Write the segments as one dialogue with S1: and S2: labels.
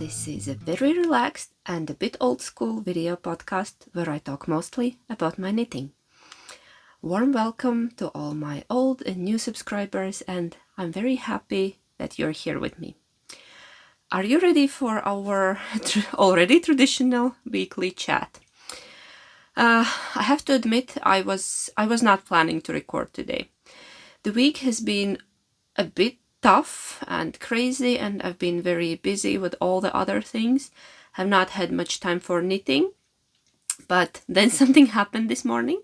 S1: This is a very relaxed and a bit old school video podcast where I talk mostly about my knitting. Warm welcome to all my old and new subscribers, and I'm very happy that you're here with me. Are you ready for our already traditional weekly chat? I have to admit I was not planning to record today. The week has been a bit tough and crazy, and I've been very busy with all the other things. Have not had much time for knitting, but then something happened this morning.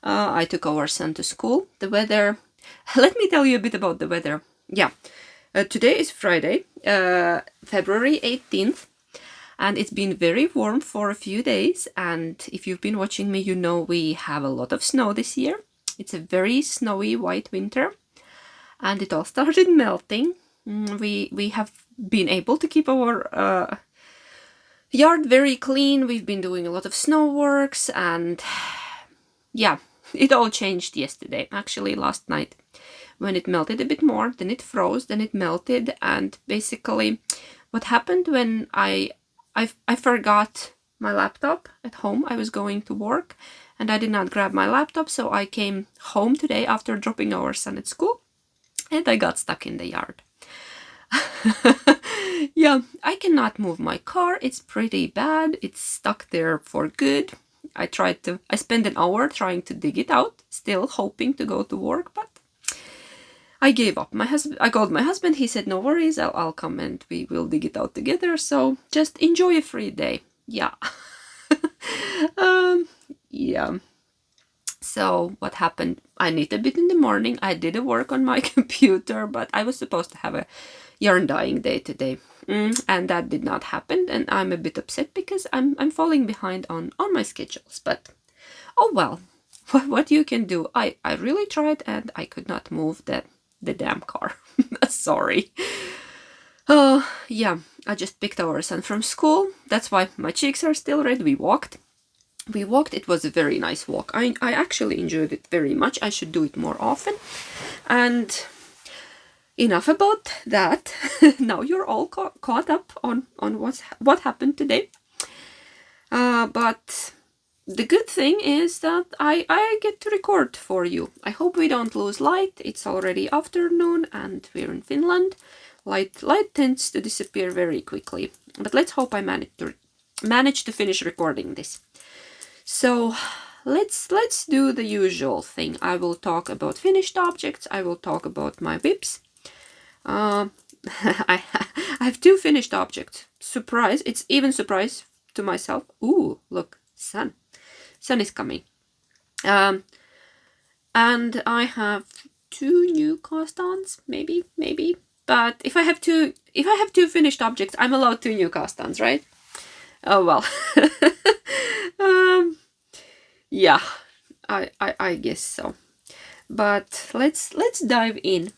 S1: I took our son to school. The weather, let me tell you a bit about the weather. Today is Friday, February 18th, and it's been very warm for a few days, and if you've been watching me, you know we have a lot of snow this year. It's a very snowy white winter, and it all started melting. We have been able to keep our yard very clean. We've been doing a lot of snow works, and yeah, it all changed yesterday, actually last night, when it melted a bit more. Then it froze, then it melted, and basically what happened when I forgot my laptop at home. I was going to work and I did not grab my laptop, so I came home today after dropping our son at school, and I got stuck in the yard. Yeah, I cannot move my car. It's pretty bad. It's stuck there for good. I spent an hour trying to dig it out, still hoping to go to work, but I gave up. I called my husband. He said, no worries, I'll come and we will dig it out together. So just enjoy a free day. Yeah. Yeah. So what happened? I knit a bit in the morning. I did a work on my computer, but I was supposed to have a yarn dyeing day today, and that did not happen. And I'm a bit upset because I'm falling behind on my schedules. But oh well, what you can do? I really tried, and I could not move the damn car. Sorry. Oh yeah, I just picked our son from school. That's why my cheeks are still red. We walked. It was a very nice walk. I actually enjoyed it very much. I should do it more often. And enough about that. Now you're all caught up on what happened today. But the good thing is that I get to record for you. I hope we don't lose light. It's already afternoon and we're in Finland. Light tends to disappear very quickly. But let's hope I manage to finish recording this. So let's do the usual thing. I will talk about finished objects. I will talk about my whips. I have two finished objects. Surprise! It's even surprise to myself. Ooh, look, sun is coming. And I have two new cast-ons, maybe. But if I have two finished objects, I'm allowed two new cast-ons, right? Oh well. Yeah, I guess so. But let's dive in.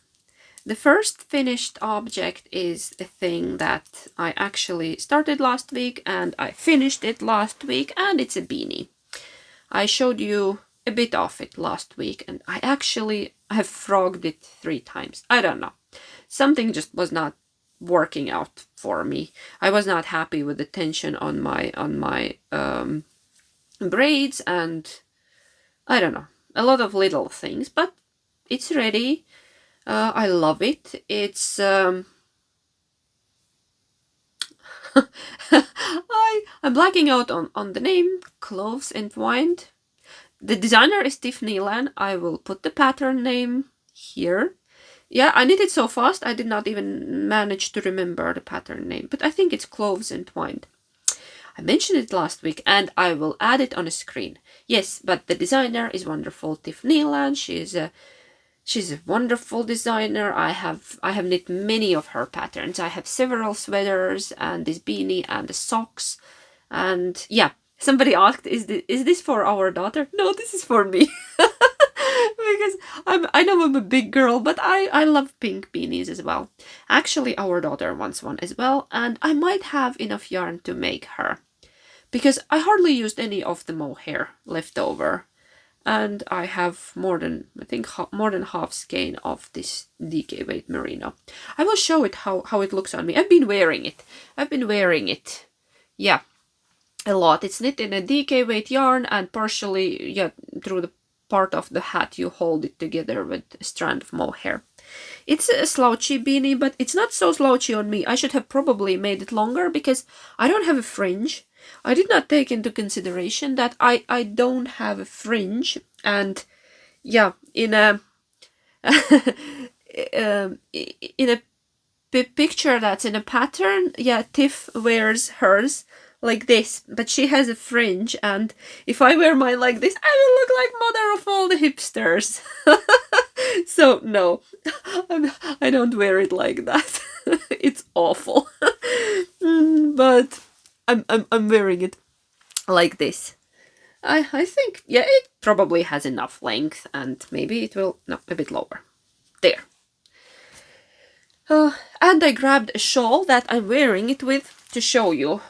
S1: The first finished object is a thing that I actually started last week, and I finished it last week, and it's a beanie. I showed you a bit of it last week, and I actually have frogged it 3 times. I don't know. Something just was not working out for me. I was not happy with the tension on my braids, and I don't know, a lot of little things, but it's ready. I love it. It's I'm blacking out on the name. Cloves Entwined. The designer is Tiff Neelan. I will put the pattern name here. Yeah, I knit it so fast I did not even manage to remember the pattern name, but I think it's Cloves Entwined. I mentioned it last week, and I will add it on a screen. Yes, but the designer is wonderful, Tiff Neelan. She's a wonderful designer. I have knit many of her patterns. I have several sweaters and this beanie and the socks. And yeah, somebody asked, is this for our daughter? No, this is for me. Because I know I'm a big girl, but I love pink beanies as well. Actually, our daughter wants one as well, and I might have enough yarn to make her, because I hardly used any of the mohair left over. and I have more than, I think, more than half skein of this DK weight merino. I will show it how it looks on me. I've been wearing it. Yeah, a lot. It's knit in a DK weight yarn, and partially, yeah, through the part of the hat you hold it together with a strand of mohair. It's a slouchy beanie, but it's not so slouchy on me. I should have probably made it longer because I don't have a fringe. I did not take into consideration that I don't have a fringe, and yeah, in a in a picture that's in a pattern, yeah, Tiff wears hers like this, but she has a fringe, and if I wear mine like this, I will look like mother of all the hipsters. So no, I don't wear it like that. It's awful. But I'm wearing it like this. I think, yeah, it probably has enough length, and maybe it will, no, a bit lower. There. And I grabbed a shawl that I'm wearing it with to show you.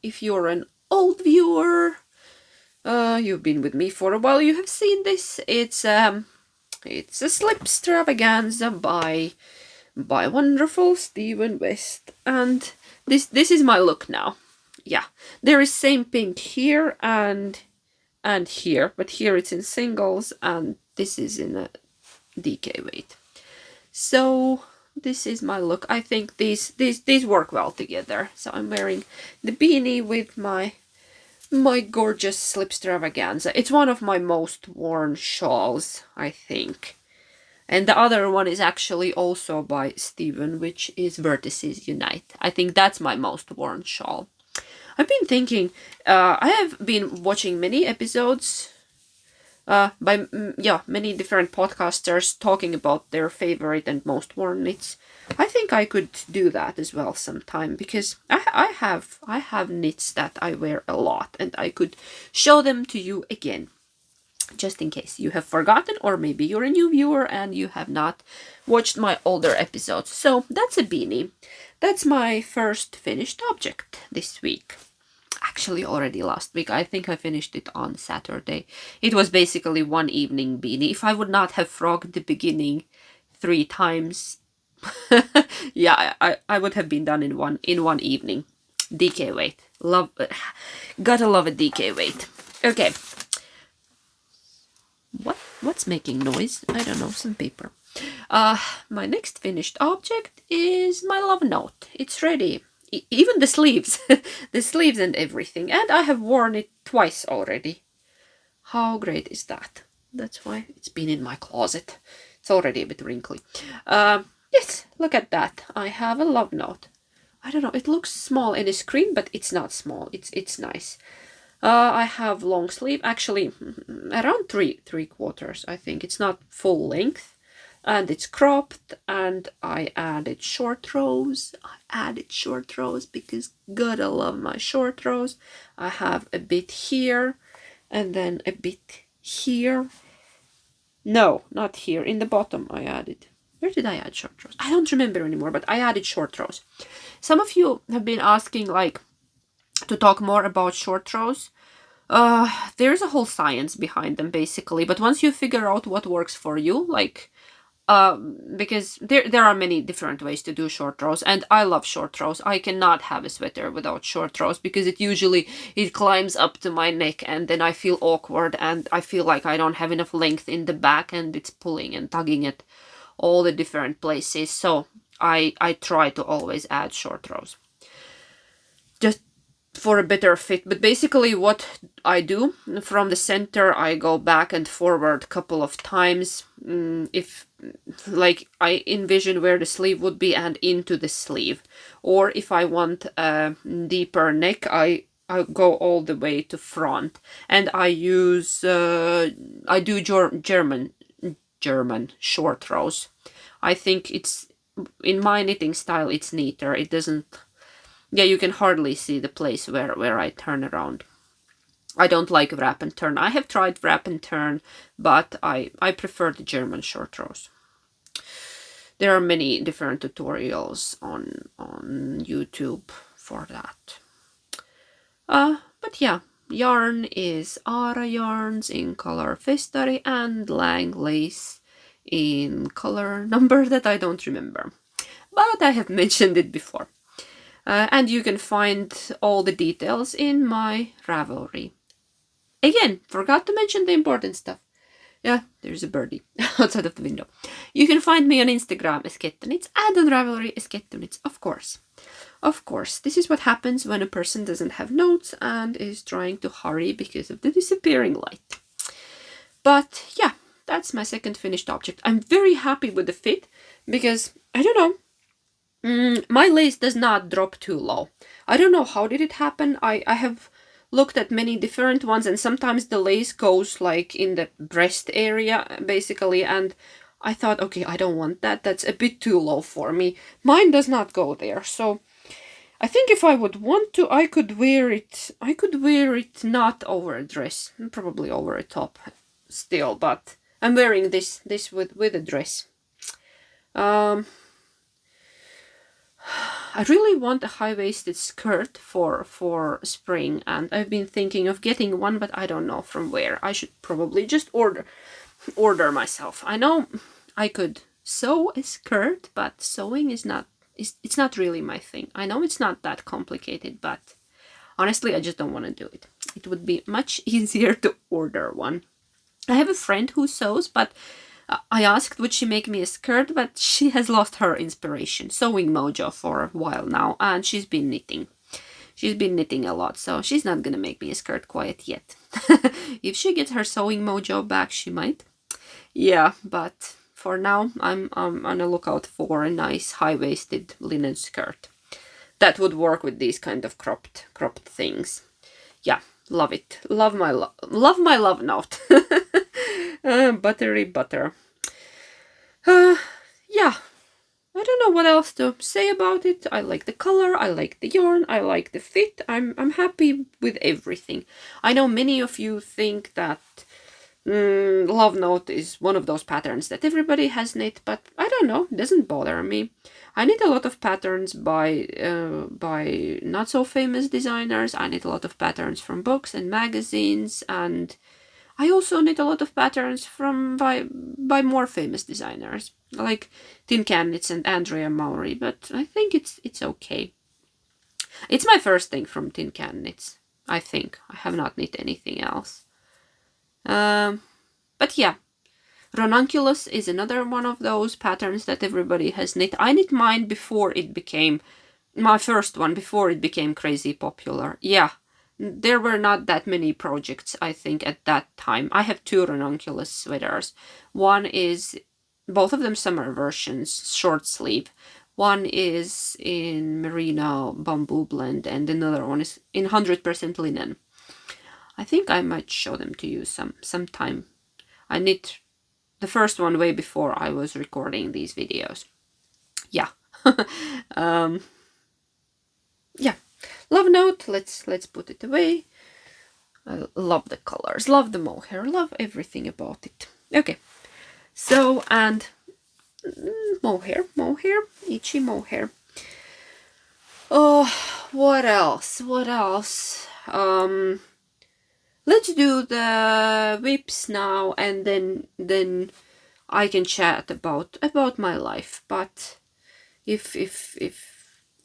S1: If you're an old viewer, you've been with me for a while, you have seen this. It's a slip extravaganza by wonderful Stephen West, and this is my look now. Yeah, there is same pink here and here, but here it's in singles, and this is in a DK weight. So this is my look. I think these work well together. So I'm wearing the beanie with my gorgeous slip extravaganza. It's one of my most worn shawls, I think. And the other one is actually also by Stephen, which is Vertices Unite. I think that's my most worn shawl. I've been thinking, I have been watching many episodes by many different podcasters talking about their favorite and most worn knits. I think I could do that as well sometime, because I have knits that I wear a lot, and I could show them to you again, just in case you have forgotten, or maybe you're a new viewer and you have not watched my older episodes. So that's a beanie. That's my first finished object this week. Actually, already last week. I think I finished it on Saturday. It was basically one evening beanie. If I would not have frogged the beginning 3 times, yeah, I would have been done in one evening. DK weight. Gotta love a DK weight. Okay. What's making noise? I don't know, some paper. My next finished object is my love note. It's ready. Even the sleeves, the sleeves and everything. And I have worn it twice already. How great is that? That's why it's been in my closet. It's already a bit wrinkly. Yes, look at that. I have a love note. I don't know, it looks small in the screen, but it's not small. It's nice. I have long sleeve, actually around 3/4, I think. It's not full length. And it's cropped, and I added short rows. Because gotta love my short rows. I have a bit here, and then a bit here. No, not here. In the bottom I added. Where did I add short rows? I don't remember anymore, but I added short rows. Some of you have been asking, like, to talk more about short rows. There's a whole science behind them, basically. But once you figure out what works for you, like, because there are many different ways to do short rows, and I love short rows. I cannot have a sweater without short rows, because it climbs up to my neck, and then I feel awkward, and I feel like I don't have enough length in the back, and it's pulling and tugging at all the different places. So I try to always add short rows, just for a better fit. But basically what I do, from the center I go back and forward a couple of times. If, like, I envision where the sleeve would be and into the sleeve, or if I want a deeper neck, I go all the way to front, and I use I do German short rows. I think it's, in my knitting style, it's neater. It doesn't, yeah, you can hardly see the place where I turn around. I don't like wrap and turn. I have tried wrap and turn, but I prefer the German short rows. There are many different tutorials on YouTube for that. But yeah, yarn is Aara yarns in color Festari and Lang lace in color number that I don't remember, but I have mentioned it before. And you can find all the details in my Ravelry. Again, forgot to mention the important stuff. Yeah, there's a birdie outside of the window. You can find me on Instagram as Kettonits and on Ravelry as Kettonits, of course. Of course, this is what happens when a person doesn't have notes and is trying to hurry because of the disappearing light. But yeah, that's my second finished object. I'm very happy with the fit because, I don't know, my lace does not drop too low. I don't know how did it happen. I have looked at many different ones, and sometimes the lace goes like in the breast area basically, and I thought, okay, I don't want that. That's a bit too low for me. Mine does not go there. So I think if I would want to, I could wear it. I could wear it not over a dress, probably over a top still, but I'm wearing this with a dress. I really want a high-waisted skirt for spring, and I've been thinking of getting one, but I don't know from where. I should probably just order myself. I know I could sew a skirt, but sewing is not it's not really my thing. I know it's not that complicated, but honestly, I just don't want to do it. It would be much easier to order one. I have a friend who sews, but I asked would she make me a skirt, but she has lost her inspiration, sewing mojo, for a while now, and she's been knitting. She's been knitting a lot, so she's not gonna make me a skirt quite yet. If she gets her sewing mojo back, she might. Yeah, but for now, I'm on the lookout for a nice high-waisted linen skirt. That would work with these kind of cropped things. Yeah, love it. Love my love note. Buttery butter. Yeah, I don't know what else to say about it. I like the color, I like the yarn, I like the fit. I'm happy with everything. I know many of you think that Love Note is one of those patterns that everybody has knit, but I don't know, it doesn't bother me. I knit a lot of patterns by not so famous designers. I knit a lot of patterns from books and magazines, and I also knit a lot of patterns from by more famous designers like Tin Can Knits and Andrea Maury, but I think it's okay. It's my first thing from Tin Can Knits. I think I have not knit anything else. But yeah, Ranunculus is another one of those patterns that everybody has knit. I knit mine before it became my first one, before it became crazy popular. Yeah, there were not that many projects, I think, at that time. I have two Ranunculus sweaters. One is, both of them summer versions, short sleeve. One is in merino bamboo blend, and another one is in 100% linen. I think I might show them to you sometime. I knit the first one way before I was recording these videos. Yeah. Yeah. Love Note, let's put it away. I love the colors, love the mohair, love everything about it. Okay. So, and mohair, itchy mohair. Oh, what else? Let's do the whips now, and then I can chat about my life. But if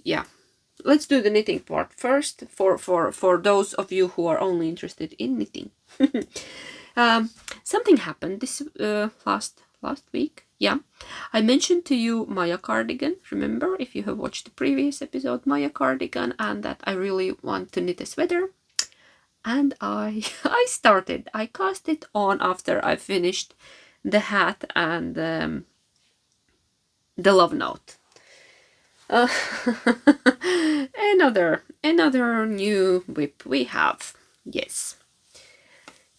S1: yeah, let's do the knitting part first for those of you who are only interested in knitting. Something happened this last week. Yeah, I mentioned to you Maya cardigan. Remember, if you have watched the previous episode, Maya cardigan, and that I really want to knit a sweater. And I started. I cast it on after I finished the hat and the love note. Another new whip we have. Yes.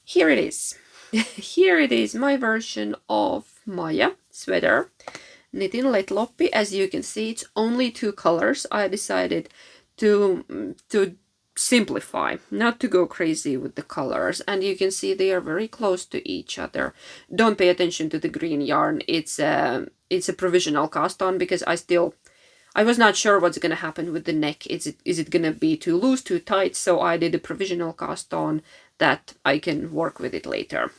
S1: Here it is. Here it is, my version of Maya sweater, knit in Letloppi. As you can see, it's only two colors. I decided to simplify, not to go crazy with the colors, and you can see they are very close to each other. Don't pay attention to the green yarn. It's a provisional cast on because I still I was not sure what's gonna happen with the neck. Is it gonna be too loose, too tight? So I did a provisional cast on that I can work with it later.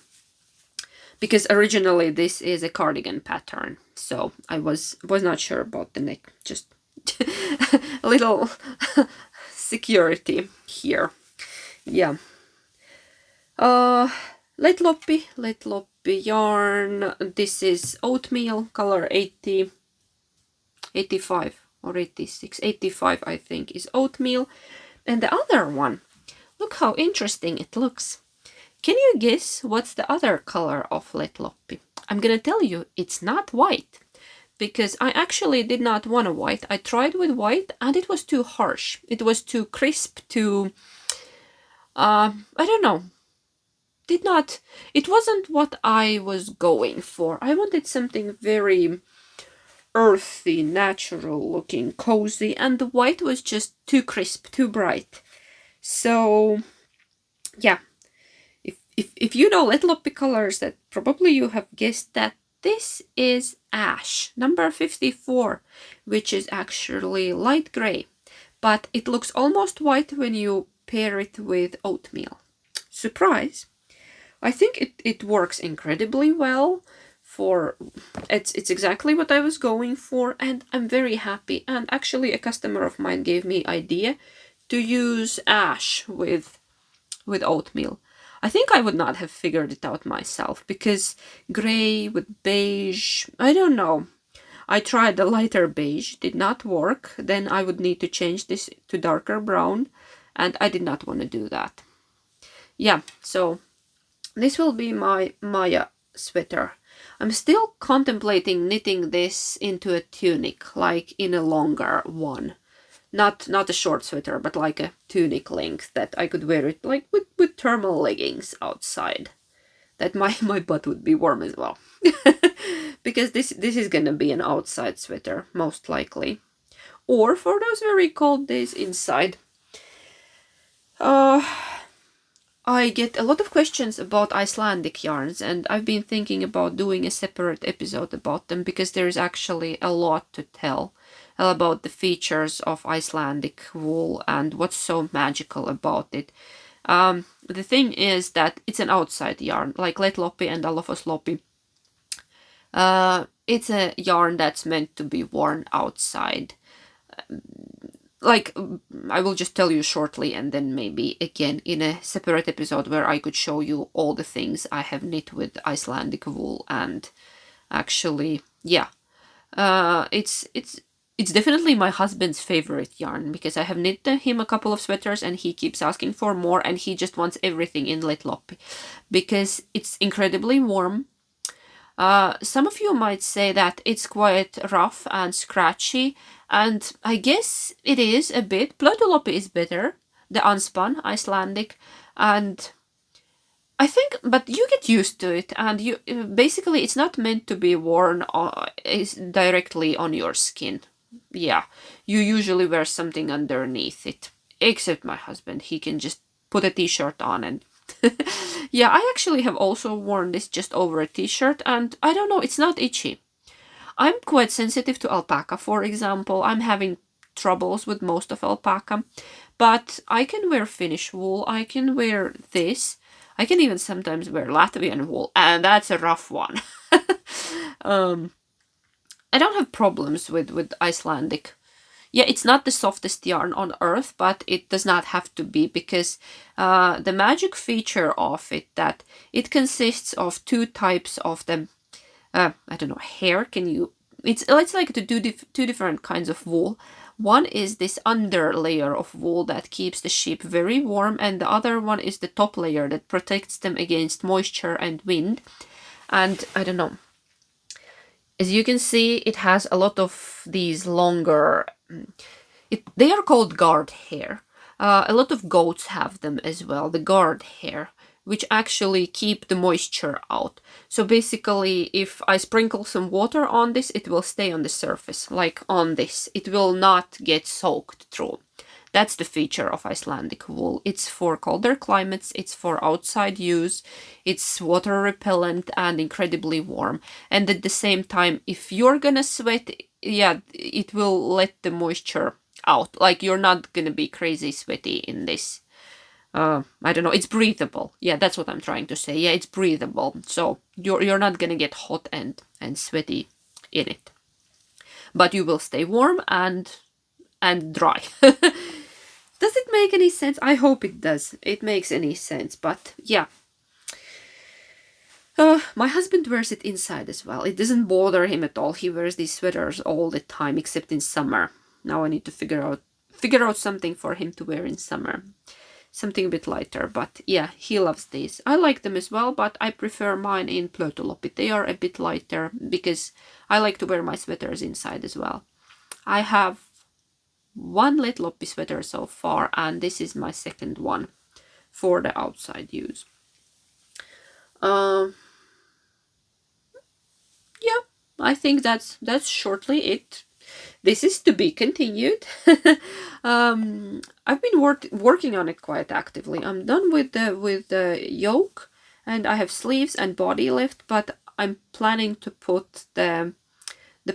S1: Because originally this is a cardigan pattern, so I was not sure about the neck. Just a little security here. Yeah. Let Loppi yarn. This is oatmeal, color 80, 85 or 86. 85 I think is oatmeal. And the other one, look how interesting it looks. Can you guess what's the other color of Let Loppi? I'm gonna tell you, it's not white. Because I actually did not want a white. I tried with white and it was too harsh. It was too crisp, too... I don't know. It wasn't what I was going for. I wanted something very earthy, natural looking, cozy, and the white was just too crisp, too bright. So, yeah. If you know Let Loppi colors, that probably you have guessed that this is ash, number 54, which is actually light gray, but it looks almost white when you pair it with oatmeal. Surprise! I think it works incredibly well. It's exactly what I was going for, and I'm very happy. And actually a customer of mine gave me idea to use ash with oatmeal. I think I would not have figured it out myself, because gray with beige, I don't know. I tried the lighter beige, did not work. Then I would need to change this to darker brown, and I did not want to do that. Yeah, so this will be my Maya sweater. I'm still contemplating knitting this into a tunic, like in a longer one. Not a short sweater, but like a tunic length that I could wear it like with thermal leggings outside. That my butt would be warm as well. Because this is gonna be an outside sweater, most likely. Or for those very cold days inside. I get a lot of questions about Icelandic yarns, and I've been thinking about doing a separate episode about them, because there's actually a lot to tell about the features of Icelandic wool and what's so magical about it. The thing is that it's an outside yarn, like Let Loppi and Alofos Loppi. It's a yarn that's meant to be worn outside. Like, I will just tell you shortly, and then maybe again in a separate episode where I could show you all the things I have knit with Icelandic wool. And actually, yeah, it's definitely my husband's favorite yarn, because I have knit him a couple of sweaters and he keeps asking for more, and he just wants everything in Let Loppi because it's incredibly warm. Some of you might say that it's quite rough and scratchy, and I guess it is a bit. Plötuloppi is better, the unspun Icelandic, and I think, but you get used to it, and you basically it's not meant to be worn directly on your skin. Yeah, you usually wear something underneath it, except my husband. He can just put a t-shirt on and yeah, I actually have also worn this just over a t-shirt, and I don't know, it's not itchy. I'm quite sensitive to alpaca, for example. I'm having troubles with most of alpaca, but I can wear Finnish wool, I can wear this, I can even sometimes wear Latvian wool, and that's a rough one. I don't have problems with Icelandic. Yeah, it's not the softest yarn on earth, but it does not have to be, because the magic feature of it, that it consists of two types of the, I don't know, hair. It's like two different kinds of wool. One is this under layer of wool that keeps the sheep very warm, and the other one is the top layer that protects them against moisture and wind. And I don't know. As you can see, it has a lot of these longer, they are called guard hair. A lot of goats have them as well, the guard hair, which actually keep the moisture out. So basically, if I sprinkle some water on this, it will stay on the surface, like on this. It will not get soaked through. That's the feature of Icelandic wool. It's for colder climates, it's for outside use, it's water repellent and incredibly warm. And at the same time, if you're gonna sweat, yeah, it will let the moisture out. Like, you're not gonna be crazy sweaty in this. I don't know, it's breathable. Yeah, that's what I'm trying to say. Yeah, it's breathable. So you're not gonna get hot and sweaty in it. But you will stay warm and dry. Does it make any sense? I hope it does. It makes any sense, but yeah. My husband wears it inside as well. It doesn't bother him at all. He wears these sweaters all the time, except in summer. Now I need to figure out something for him to wear in summer. Something a bit lighter, but yeah, he loves these. I like them as well, but I prefer mine in Plötuloppi. They are a bit lighter because I like to wear my sweaters inside as well. I have one Letloppi sweater so far, and this is my second one for the outside use. Yeah, I think that's shortly it. This is to be continued. I've been working on it quite actively. I'm done with the yoke, and I have sleeves and body left, but I'm planning to put the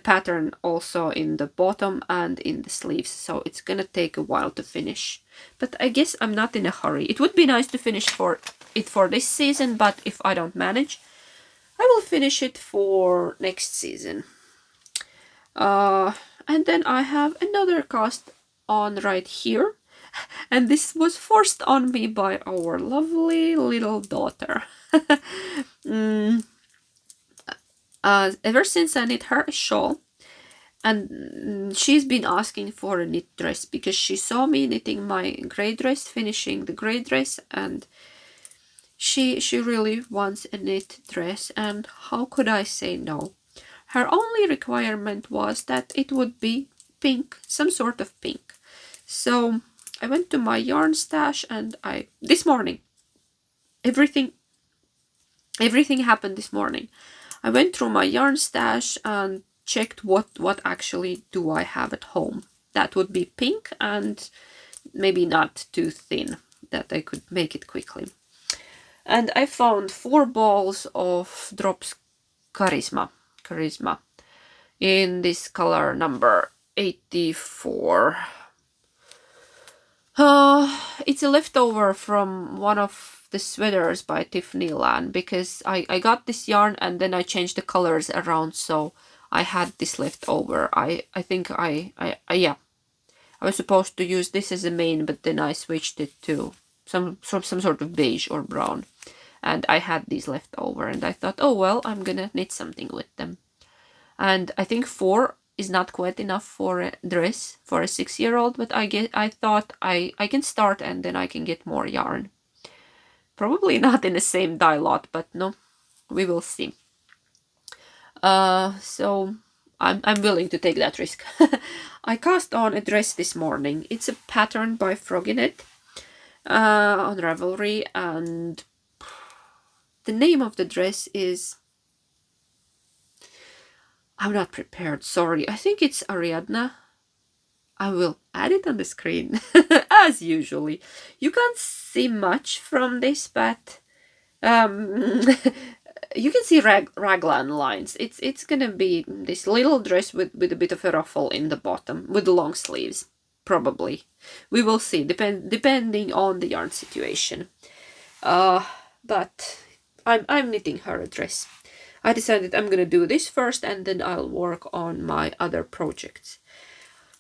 S1: pattern also in the bottom and in the sleeves, so it's gonna take a while to finish. But I guess I'm not in a hurry. It would be nice to finish for this season, but if I don't manage, I will finish it for next season. And then I have another cast on right here, and this was forced on me by our lovely little daughter. Ever since I knit her a shawl, and she's been asking for a knit dress because she saw me knitting my grey dress, finishing the grey dress, and she really wants a knit dress, and how could I say no? Her only requirement was that it would be pink, some sort of pink. So I went to my yarn stash, and this morning, everything happened this morning. I went through my yarn stash and checked what actually do I have at home that would be pink and maybe not too thin, that I could make it quickly. And I found 4 balls of Drops Charisma in this color number 84. It's a leftover from one of the sweaters by Tiffany Lan, because I got this yarn and then I changed the colors around, so I had this left over. I think yeah, I was supposed to use this as a main, but then I switched it to some sort of beige or brown, and I had these left over, and I thought, oh well, I'm gonna knit something with them. And I think 4 is not quite enough for a dress for a 6-year-old, but I thought I can start and then I can get more yarn. Probably not in the same dye lot, but no, we will see. So I'm willing to take that risk. I cast on a dress this morning. It's a pattern by Froggynet on Ravelry, and the name of the dress is... I'm not prepared, sorry. I think it's Ariadna. I will add it on the screen, as usually. You can't see much from this, but you can see raglan lines. It's gonna be this little dress with a bit of a ruffle in the bottom, with the long sleeves, probably. We will see, depending on the yarn situation. But I'm knitting her a dress. I decided I'm gonna do this first, and then I'll work on my other projects.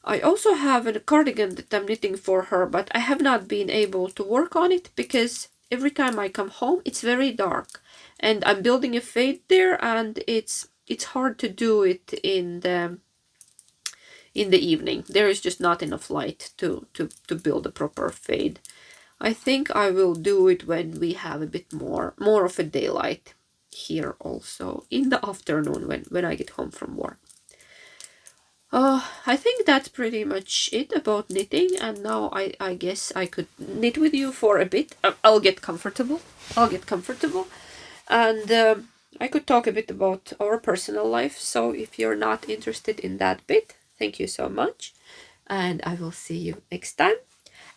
S1: I also have a cardigan that I'm knitting for her, but I have not been able to work on it because every time I come home it's very dark, and I'm building a fade there, and it's hard to do it in the evening. There is just not enough light to build a proper fade. I think I will do it when we have a bit more of a daylight here, also in the afternoon when I get home from work. I think that's pretty much it about knitting, and now I guess I could knit with you for a bit. I'll get comfortable, and I could talk a bit about our personal life. So if you're not interested in that bit, thank you so much, and I will see you next time.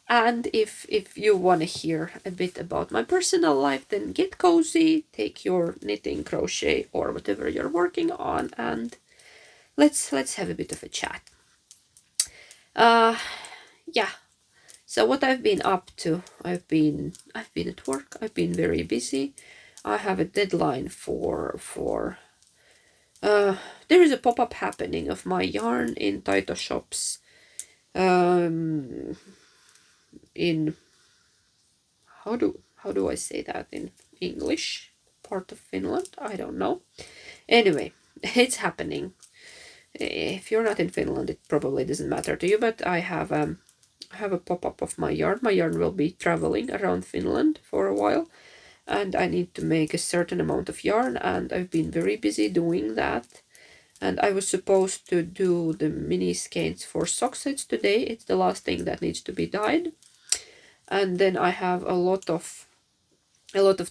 S1: And if you want to hear a bit about my personal life, then get cozy, take your knitting, crochet, or whatever you're working on, and let's have a bit of a chat. Yeah. So what I've been up to, I've been at work. I've been very busy. I have a deadline for there is a pop-up happening of my yarn in Taito shops in how do I say that in English? Part of Finland? I don't know. Anyway, it's happening. If you're not in Finland, it probably doesn't matter to you, but I have a pop-up of my yarn. My yarn will be traveling around Finland for a while, and I need to make a certain amount of yarn, and I've been very busy doing that. And I was supposed to do the mini skeins for sock sets today. It's the last thing that needs to be dyed. And then I have a lot of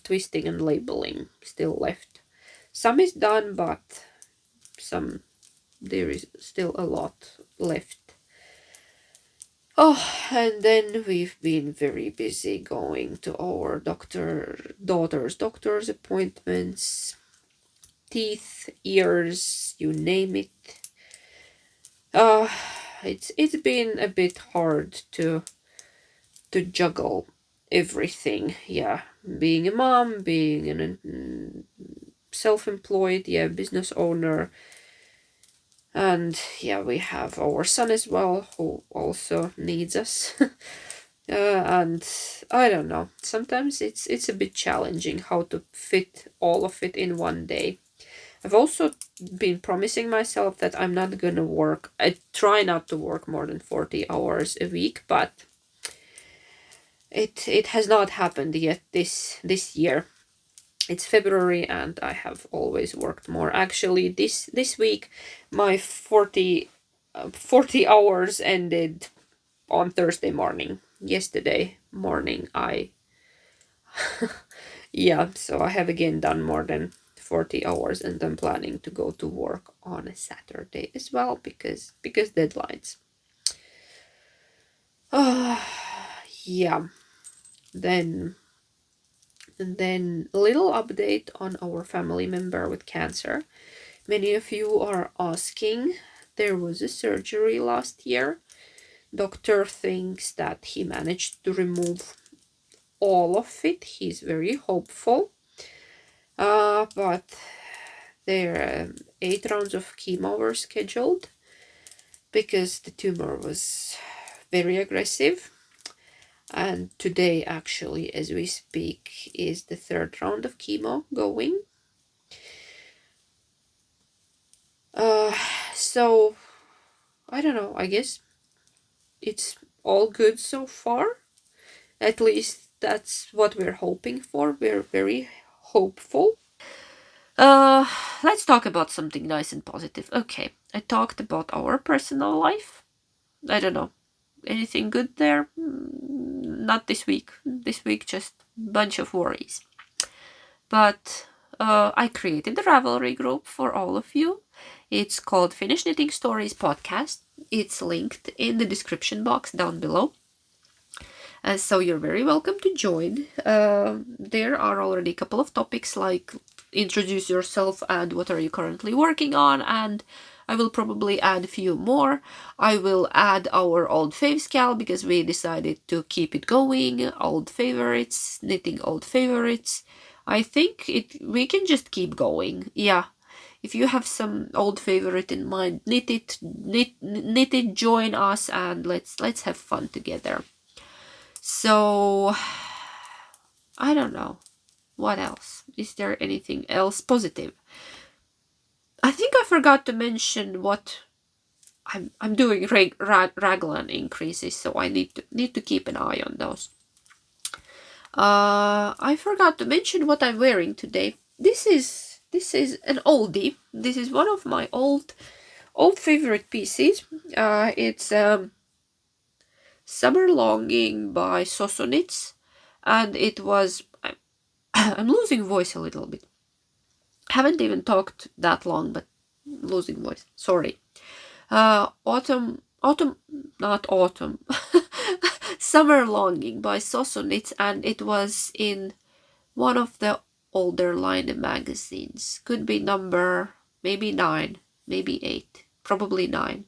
S1: twisting and labeling still left. Some is done, but there is still a lot left. Oh, and then we've been very busy going to our daughter's doctor's appointments, teeth, ears, you name it. It's been a bit hard to juggle everything. Yeah, being a mom, being an self-employed, business owner, and we have our son as well, who also needs us. And I don't know, sometimes it's a bit challenging how to fit all of it in one day. I've also been promising myself that I'm not gonna work. I try not to work more than 40 hours a week, but it has not happened yet this year. It's February and I have always worked more. Actually, this week my 40 hours ended on Thursday morning. Yesterday morning so I have again done more than 40 hours, and I'm planning to go to work on a Saturday as well because deadlines. Then a little update on our family member with cancer. Many of you are asking. There was a surgery last year. Doctor thinks that he managed to remove all of it. He's very hopeful. But there 8 rounds of chemo were scheduled because the tumor was very aggressive. And today, actually, as we speak, is the 3rd round of chemo going. So I don't know, I guess it's all good so far. At least that's what we're hoping for. We're very hopeful. Let's talk about something nice and positive. Okay, I talked about our personal life. I don't know, anything good there? Not this week. This week just a bunch of worries. But I created a Ravelry group for all of you. It's called Finnish Knitting Stories podcast. It's linked in the description box down below. So you're very welcome to join. There are already a couple of topics like introduce yourself and what are you currently working on, and I will probably add a few more. I will add our old faves cal because we decided to keep it going. Old favorites, knitting old favorites. I think we can just keep going. Yeah. If you have some old favorite in mind, knit it, join us, and let's have fun together. So I don't know. What else? Is there anything else positive? I think I forgot to mention what I'm doing raglan increases, so I need to keep an eye on those. I forgot to mention what I'm wearing today. This is an oldie. This is one of my old favorite pieces. It's Summer Longing by Sosonits, and it was I'm losing voice a little bit. Haven't even talked that long, but losing voice. Sorry. Summer Longing by Sosonits, and it was in one of the older line magazines. Could be number maybe 9, maybe 8. probably 9.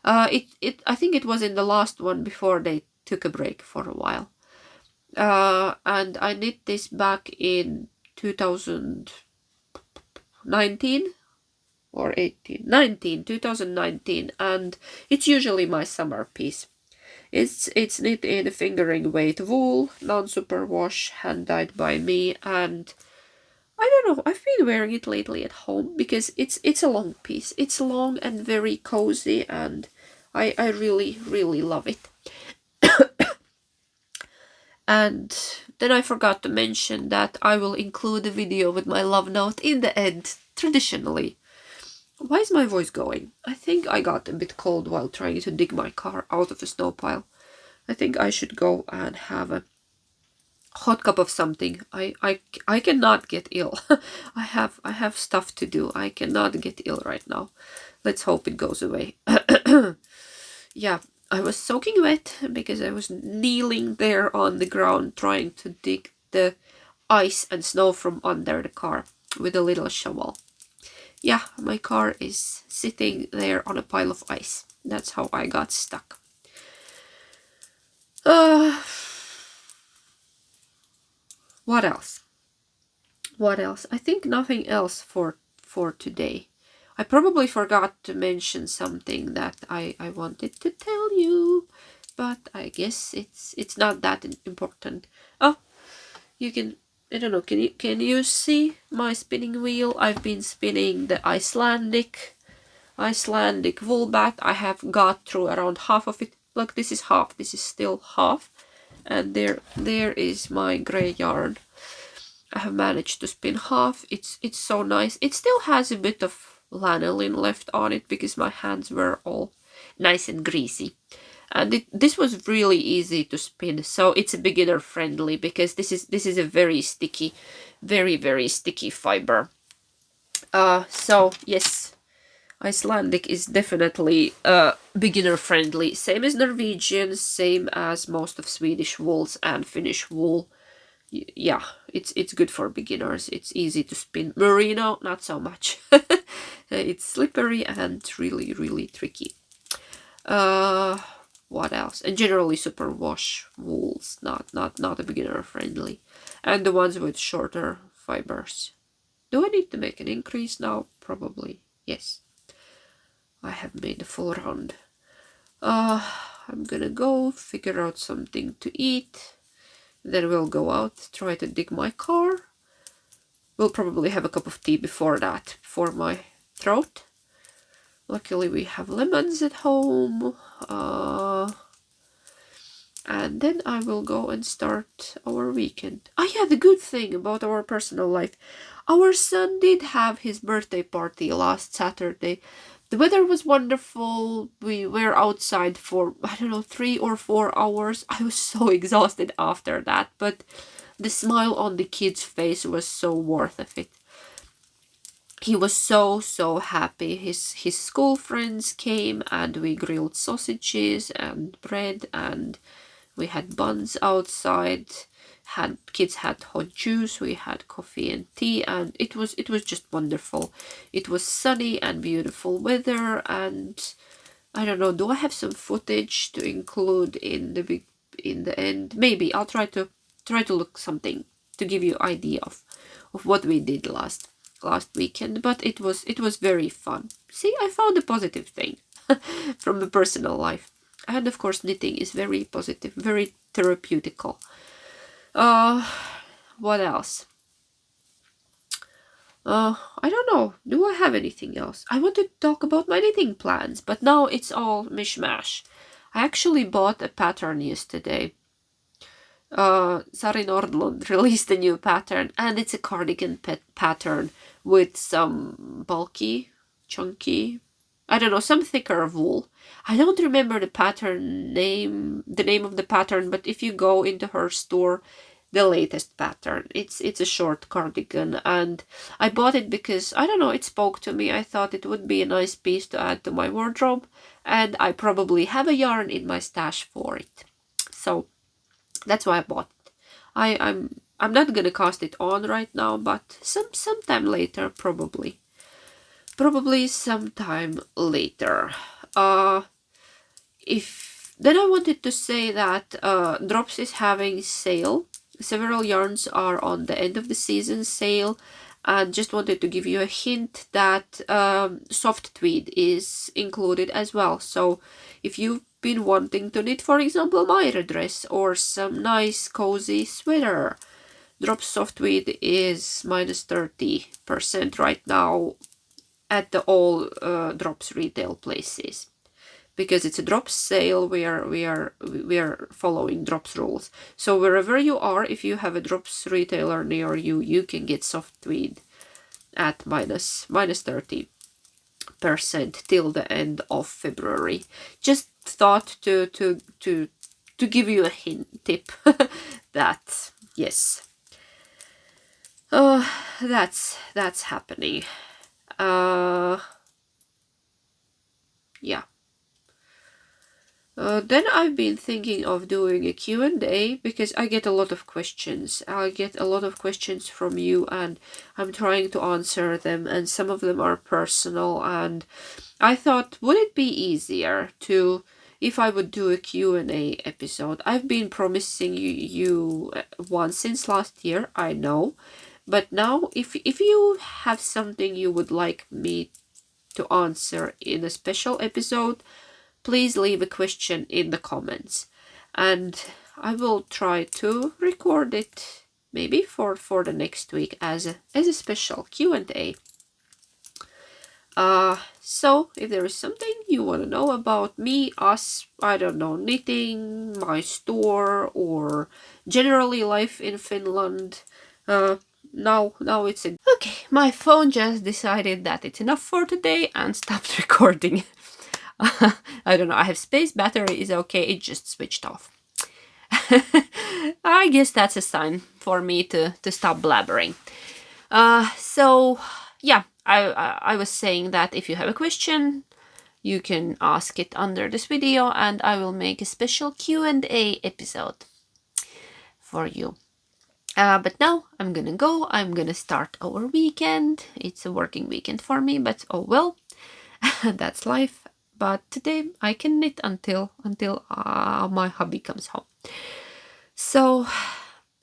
S1: I think it was in the last one before they took a break for a while. And I knit this back in 2019 or 2019, and it's usually my summer piece. It's knit in fingering weight wool, non-superwash, hand dyed by me, and I don't know, I've been wearing it lately at home because it's a long piece. It's long and very cozy, and I really, really love it. And then I forgot to mention that I will include a video with my love note in the end, traditionally. Why is my voice going? I think I got a bit cold while trying to dig my car out of a snow pile. I think I should go and have a hot cup of something. I cannot get ill. I have stuff to do. I cannot get ill right now. Let's hope it goes away. Yeah, I was soaking wet because I was kneeling there on the ground trying to dig the ice and snow from under the car with a little shovel. Yeah, my car is sitting there on a pile of ice. That's how I got stuck. What else? What else? I think nothing else for today. I probably forgot to mention something that I wanted to tell you, but I guess it's not that important. Oh, you can, I don't know, can you see my spinning wheel? I've been spinning the Icelandic wool bat. I have got through around half of it. Look, this is half. This is still half, and there is my gray yarn. I have managed to spin half. It's so nice. It still has a bit of lanolin left on it because my hands were all nice and greasy. And this was really easy to spin, so it's a beginner friendly because this is a very sticky, very sticky fiber. So yes, Icelandic is definitely beginner friendly. Same as Norwegian, same as most of Swedish wools and Finnish wool. Yeah, it's good for beginners. It's easy to spin. Merino, not so much. It's slippery and really tricky. What else? And generally superwash wools, not a beginner friendly. And the ones with shorter fibers. Do I need to make an increase now? Probably yes. I have made a full round. I'm gonna go figure out something to eat. Then we'll go out, try to dig my car. We'll probably have a cup of tea before that, for my throat. Luckily we have lemons at home. And then I will go and start our weekend. Oh yeah, the good thing about our personal life. Our son did have his birthday party last Saturday. The weather was wonderful. We were outside for, I don't know, 3 or 4 hours. I was so exhausted after that, but the smile on the kid's face was so worth of it. He was so happy. His school friends came and we grilled sausages and bread and we had buns outside. Kids had hot juice, we had coffee and tea, and it was just wonderful. It was sunny and beautiful weather, and I don't know, do I have some footage to include in the end? Maybe I'll try to look something to give you idea of what we did last weekend, but it was very fun. See, I found a positive thing from the personal life. And of course knitting is very positive, very therapeutical. What else? I don't know. Do I have anything else? I want to talk about my knitting plans, but now it's all mishmash. I actually bought a pattern yesterday. Sari Nordlund released a new pattern, and it's a cardigan pattern with some bulky, chunky, I don't know, some thicker wool. I don't remember the name of the pattern, but if you go into her store, the latest pattern, it's a short cardigan, and I bought it because, I don't know, it spoke to me. I thought it would be a nice piece to add to my wardrobe, and I probably have a yarn in my stash for it. So that's why I bought it. I'm not gonna cast it on right now, but sometime later probably. probably sometime later. Then I wanted to say that Drops is having sale. Several yarns are on the end of the season sale, and just wanted to give you a hint that soft tweed is included as well. So if you've been wanting to knit, for example, Myra dress or some nice cozy sweater, Drops soft tweed is minus 30% right now at the all Drops retail places. Because it's a Drops sale, we are following Drops rules. So wherever you are, if you have a Drops retailer near you, you can get soft tweed at minus 30% till the end of February. Just thought to give you a tip that yes, that's happening. Yeah. Then I've been thinking of doing a Q&A because I get a lot of questions. I get a lot of questions from you and I'm trying to answer them, and some of them are personal, and I thought, would it be easier to, if I would do a Q&A episode? I've been promising you one since last year, I know, but now if you have something you would like me to answer in a special episode, please leave a question in the comments and I will try to record it maybe for the next week as a special Q&A. So if there is something you want to know about me, us, I don't know, knitting, my store, or generally life in Finland, now it's a... Okay, my phone just decided that it's enough for today and stopped recording. I don't know, I have space, battery is okay, it just switched off. I guess that's a sign for me to stop blabbering. So yeah, I was saying that if you have a question, you can ask it under this video and I will make a special Q&A episode for you. But now I'm gonna go. I'm gonna start our weekend. It's a working weekend for me, but oh well, that's life. But today I can knit until my hubby comes home. So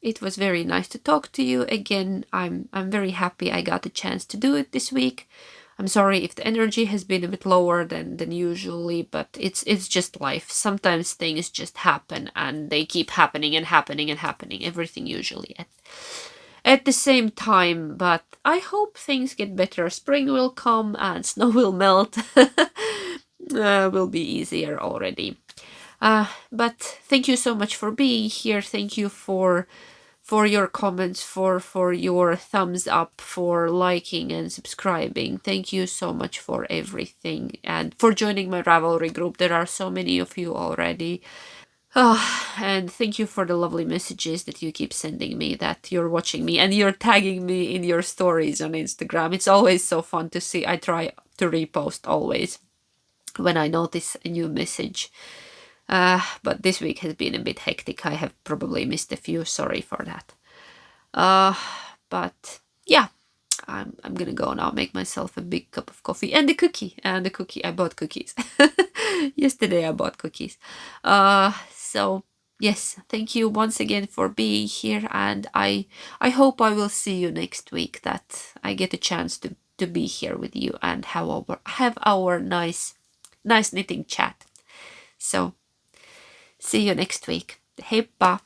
S1: it was very nice to talk to you again. I'm very happy I got the chance to do it this week. I'm sorry if the energy has been a bit lower than usually, but it's just life. Sometimes things just happen and they keep happening and happening and happening. Everything usually at the same time, but I hope things get better. Spring will come and snow will melt. Will be easier already. But thank you so much for being here. Thank you for your comments, for your thumbs up, for liking and subscribing. Thank you so much for everything and for joining my Ravelry group. There are so many of you already. And thank you for the lovely messages that you keep sending me, that you're watching me and you're tagging me in your stories on Instagram. It's always so fun to see. I try to repost always when I notice a new message. But this week has been a bit hectic. I have probably missed a few. Sorry for that. But yeah, I'm gonna go now, make myself a big cup of coffee and a cookie. I bought cookies. Yesterday I bought cookies. So yes, thank you once again for being here, and I hope I will see you next week, that I get a chance to be here with you and have our nice knitting chat. So see you next week. Heippa!